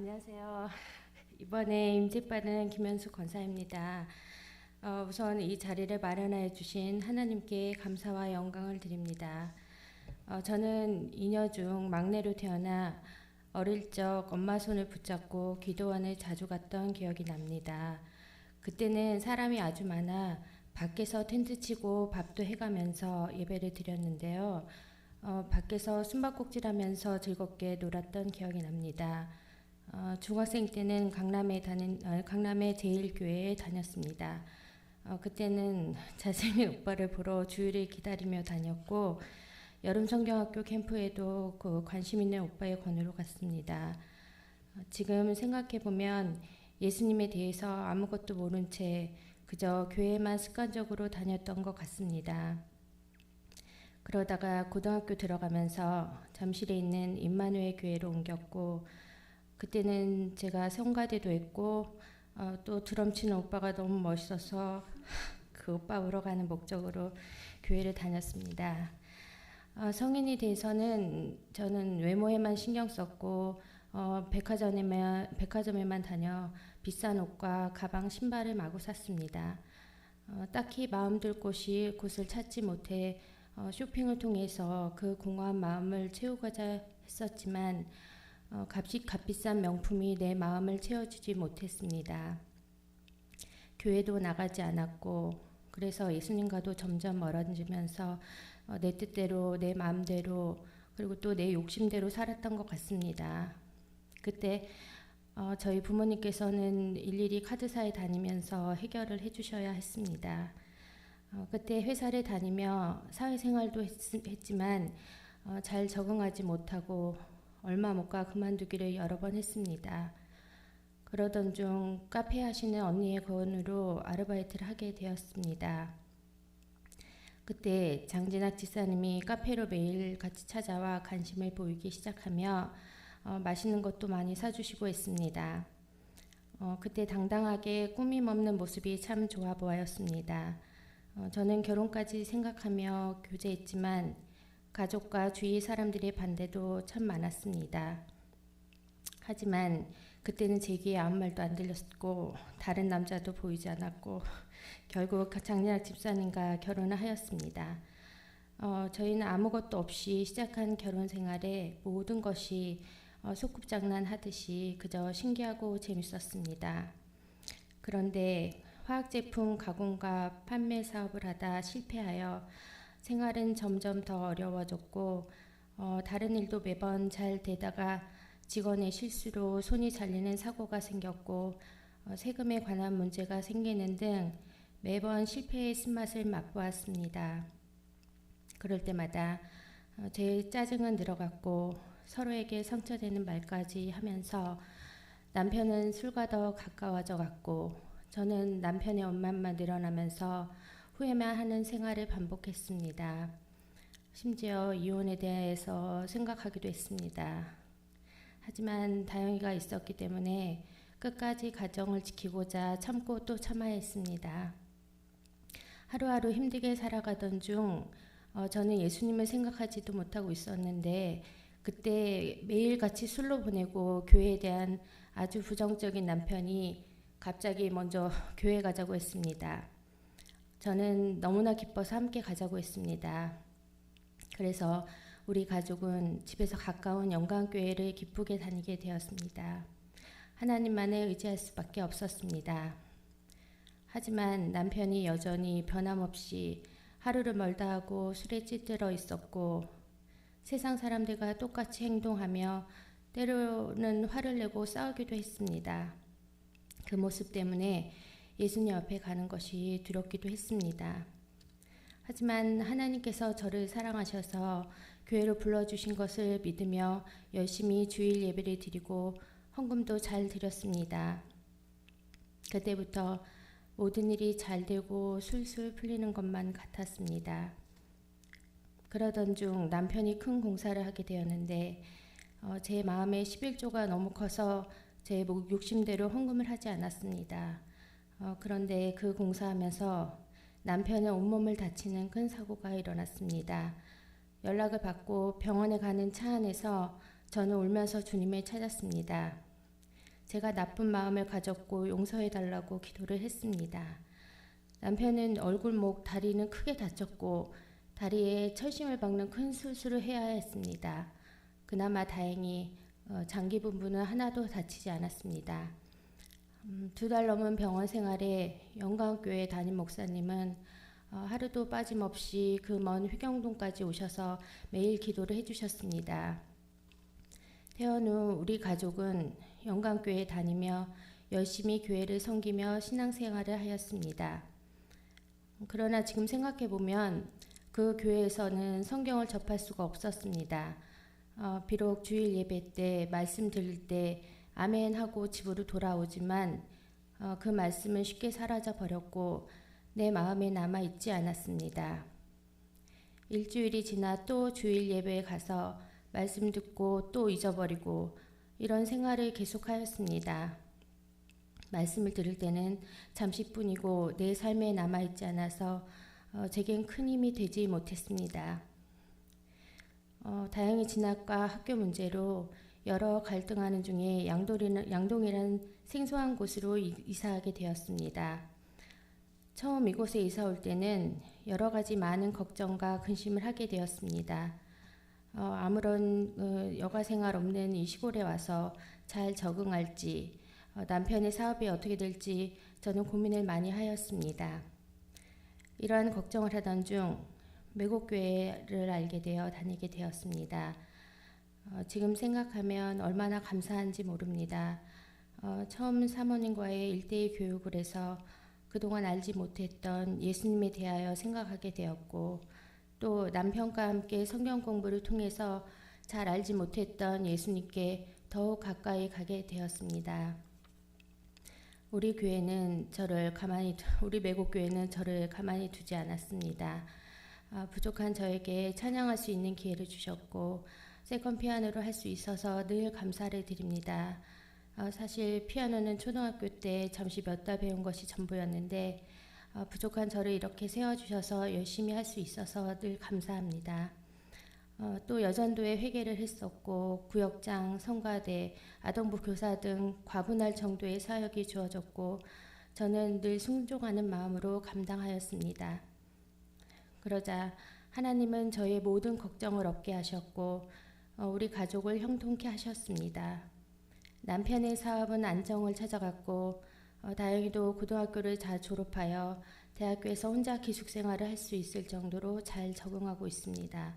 안녕하세요. 이번에 임직받은 김현수 권사입니다. 우선 이 자리를 마련하여 주신 하나님께 감사와 영광을 드립니다. 저는 이녀 중 막내로 태어나 어릴 적 엄마 손을 붙잡고 기도원에 자주 갔던 기억이 납니다. 그때는 사람이 아주 많아 밖에서 텐트 치고 밥도 해가면서 예배를 드렸는데요. 밖에서 숨바꼭질하면서 즐겁게 놀았던 기억이 납니다. 중학생 때는 강남의 제일교회에 다녔습니다. 그때는 잘생긴 오빠를 보러 주일을 기다리며 다녔고 여름 성경학교 캠프에도 그 관심 있는 오빠의 권유로 갔습니다. 지금 생각해 보면 예수님에 대해서 아무것도 모른 채 그저 교회만 습관적으로 다녔던 것 같습니다. 그러다가 고등학교 들어가면서 잠실에 있는 임마누엘 교회로 옮겼고 그때는 제가 성가대도 했고 또 드럼 치는 오빠가 너무 멋있어서 그 오빠 보러 가는 목적으로 교회를 다녔습니다. 성인이 돼서는 저는 외모에만 신경 썼고 백화점에만 다녀 비싼 옷과 가방, 신발을 마구 샀습니다. 딱히 마음둘 곳을 찾지 못해 쇼핑을 통해서 그 공허한 마음을 채우고자 했었지만 값비싼 명품이 내 마음을 채워주지 못했습니다. 교회도 나가지 않았고 그래서 예수님과도 점점 멀어지면서 내 뜻대로 내 마음대로 그리고 또 내 욕심대로 살았던 것 같습니다. 그때 저희 부모님께서는 일일이 카드사에 다니면서 해결을 해주셔야 했습니다. 그때 회사를 다니며 사회생활도 했지만 잘 적응하지 못하고 얼마 못 가 그만두기를 여러 번 했습니다. 그러던 중 카페 하시는 언니의 권유로 아르바이트를 하게 되었습니다. 그때 장진학 집사님이 카페로 매일 같이 찾아와 관심을 보이기 시작하며 맛있는 것도 많이 사주시고 했습니다. 그때 당당하게 꾸밈 없는 모습이 참 좋아 보였습니다. 저는 결혼까지 생각하며 교제했지만 가족과 주위 사람들의 반대도 참 많았습니다. 하지만 그때는 제 귀에 아무 말도 안 들렸고 다른 남자도 보이지 않았고 결국 장진학 집사님과 결혼을 하였습니다. 저희는 아무것도 없이 시작한 결혼 생활에 모든 것이 소꿉장난 하듯이 그저 신기하고 재밌었습니다. 그런데 화학제품 가공과 판매 사업을 하다 실패하여 생활은 점점 더 어려워졌고 다른 일도 매번 잘 되다가 직원의 실수로 손이 잘리는 사고가 생겼고 세금에 관한 문제가 생기는 등 매번 실패의 쓴맛을 맛보았습니다. 그럴 때마다 제 짜증은 늘어갔고 서로에게 상처되는 말까지 하면서 남편은 술과 더 가까워져 갔고 저는 남편의 원망만 늘어나면서 후회만 하는 생활을 반복했습니다. 심지어 이혼에 대해서 생각하기도 했습니다. 하지만 다영이가 있었기 때문에 끝까지 가정을 지키고자 참고 또 참아야 했습니다. 하루하루 힘들게 살아가던 중 저는 예수님을 생각하지도 못하고 있었는데 그때 매일같이 술로 보내고 교회에 대한 아주 부정적인 남편이 갑자기 먼저 교회 가자고 했습니다. 저는 너무나 기뻐서 함께 가자고 했습니다. 그래서 우리 가족은 집에서 가까운 영광교회를 기쁘게 다니게 되었습니다. 하나님만을 의지할 수밖에 없었습니다. 하지만 남편이 여전히 변함없이 하루를 멀다 하고 술에 찌들어 있었고 세상 사람들과 똑같이 행동하며 때로는 화를 내고 싸우기도 했습니다. 그 모습 때문에 예수님 앞에 가는 것이 두렵기도 했습니다. 하지만 하나님께서 저를 사랑하셔서 교회로 불러주신 것을 믿으며 열심히 주일 예배를 드리고 헌금도 잘 드렸습니다. 그때부터 모든 일이 잘 되고 술술 풀리는 것만 같았습니다. 그러던 중 남편이 큰 공사를 하게 되었는데 제 마음의 11조가 너무 커서 제 욕심대로 헌금을 하지 않았습니다. 그런데 그 공사하면서 남편의 온몸을 다치는 큰 사고가 일어났습니다. 연락을 받고 병원에 가는 차 안에서 저는 울면서 주님을 찾았습니다. 제가 나쁜 마음을 가졌고 용서해달라고 기도를 했습니다. 남편은 얼굴, 목, 다리는 크게 다쳤고 다리에 철심을 박는 큰 수술을 해야 했습니다. 그나마 다행히 장기 부분은 하나도 다치지 않았습니다. 2달 넘은 병원 생활에 영광교회 담임 목사님은 하루도 빠짐없이 그 먼 휘경동까지 오셔서 매일 기도를 해주셨습니다. 퇴원 후 우리 가족은 영광교회 다니며 열심히 교회를 섬기며 신앙생활을 하였습니다. 그러나 지금 생각해보면 그 교회에서는 성경을 접할 수가 없었습니다. 비록 주일 예배 때 말씀 들을 때 아멘 하고 집으로 돌아오지만 그 말씀은 쉽게 사라져 버렸고 내 마음에 남아 있지 않았습니다. 일주일이 지나 또 주일 예배에 가서 말씀 듣고 또 잊어버리고 이런 생활을 계속하였습니다. 말씀을 들을 때는 잠시뿐이고 내 삶에 남아있지 않아서 제겐 큰 힘이 되지 못했습니다. 다양한 진학과 학교 문제로 여러 갈등하는 중에 양동이라는 생소한 곳으로 이사하게 되었습니다. 처음 이곳에 이사 올 때는 여러 가지 많은 걱정과 근심을 하게 되었습니다. 아무런 여가 생활 없는 이 시골에 와서 잘 적응할지 남편의 사업이 어떻게 될지 저는 고민을 많이 하였습니다. 이러한 걱정을 하던 중 매곡교회를 알게 되어 다니게 되었습니다. 지금 생각하면 얼마나 감사한지 모릅니다. 처음 사모님과의 1:1 교육을 해서 그동안 알지 못했던 예수님에 대하여 생각하게 되었고 또 남편과 함께 성경 공부를 통해서 잘 알지 못했던 예수님께 더욱 가까이 가게 되었습니다. 우리 매곡교회는 저를 가만히 두지 않았습니다. 부족한 저에게 찬양할 수 있는 기회를 주셨고 세컨 피아노를 할 수 있어서 늘 감사를 드립니다. 사실 피아노는 초등학교 때 잠시 몇 달 배운 것이 전부였는데 부족한 저를 이렇게 세워주셔서 열심히 할 수 있어서 늘 감사합니다. 또 여전도에 회개를 했었고 구역장, 성가대, 아동부 교사 등 과분할 정도의 사역이 주어졌고 저는 늘 순종하는 마음으로 감당하였습니다. 그러자 하나님은 저의 모든 걱정을 없게 하셨고 우리 가족을 형통케 하셨습니다. 남편의 사업은 안정을 찾아갔고 다행히도 고등학교를 잘 졸업하여 대학교에서 혼자 기숙생활을 할 수 있을 정도로 잘 적응하고 있습니다.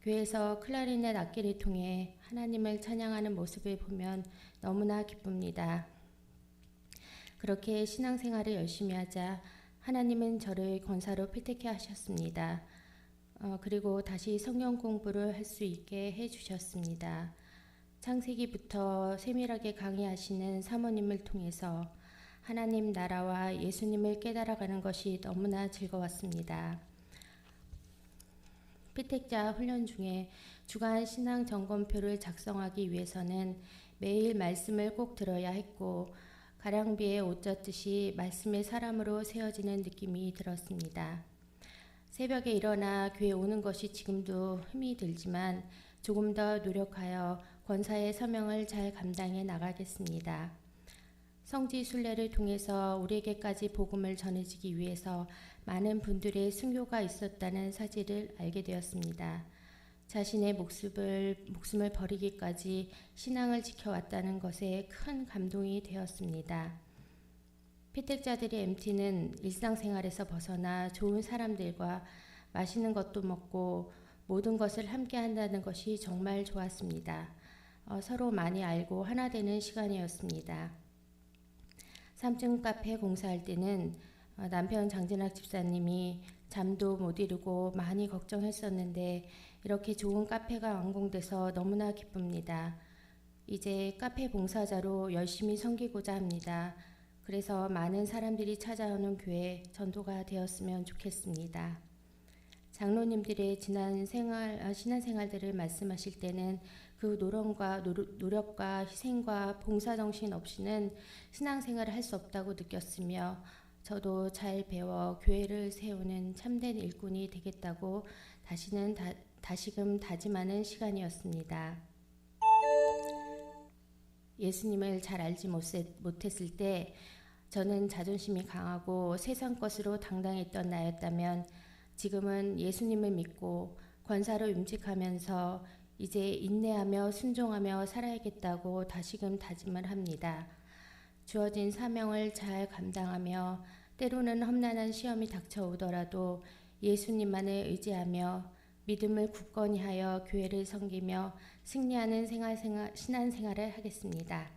교회에서 클라리넷 악기를 통해 하나님을 찬양하는 모습을 보면 너무나 기쁩니다. 그렇게 신앙생활을 열심히 하자 하나님은 저를 권사로 피택해 하셨습니다. 그리고 다시 성경 공부를 할 수 있게 해주셨습니다. 창세기부터 세밀하게 강의하시는 사모님을 통해서 하나님 나라와 예수님을 깨달아가는 것이 너무나 즐거웠습니다. 피택자 훈련 중에 주간 신앙 점검표를 작성하기 위해서는 매일 말씀을 꼭 들어야 했고 가량비에 옷 젖듯이 말씀의 사람으로 세워지는 느낌이 들었습니다. 새벽에 일어나 교회 오는 것이 지금도 힘이 들지만 조금 더 노력하여 권사의 사명을 잘 감당해 나가겠습니다. 성지 순례를 통해서 우리에게까지 복음을 전해지기 위해서 많은 분들의 순교가 있었다는 사실을 알게 되었습니다. 자신의 목숨을 버리기까지 신앙을 지켜왔다는 것에 큰 감동이 되었습니다. 피택자들의 MT는 일상생활에서 벗어나 좋은 사람들과 맛있는 것도 먹고 모든 것을 함께 한다는 것이 정말 좋았습니다. 서로 많이 알고 하나 되는 시간이었습니다. 3층 카페 공사할 때는 남편 장진학 집사님이 잠도 못 이루고 많이 걱정했었는데 이렇게 좋은 카페가 완공돼서 너무나 기쁩니다. 이제 카페 봉사자로 열심히 섬기고자 합니다. 그래서 많은 사람들이 찾아오는 교회 전도가 되었으면 좋겠습니다. 장로님들의 지난 신앙생활들을 말씀하실 때는 그 노력과 희생과 봉사정신 없이는 신앙생활을 할 수 없다고 느꼈으며 저도 잘 배워 교회를 세우는 참된 일꾼이 되겠다고 다시금 다짐하는 시간이었습니다. 예수님을 잘 알지 못했을 때 저는 자존심이 강하고 세상 것으로 당당했던 나였다면 지금은 예수님을 믿고 권사로 ym직하면서 이제 인내하며 순종하며 살아야겠다고 다시금 다짐을 합니다. 주어진 사명을 잘 감당하며 때로는 험난한 시험이 닥쳐오더라도 예수님만을 의지하며 믿음을 굳건히 하여 교회를 섬기며 승리하는 신앙생활을 하겠습니다.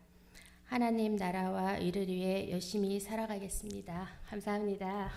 하나님 나라와 의를 위해 열심히 살아가겠습니다. 감사합니다.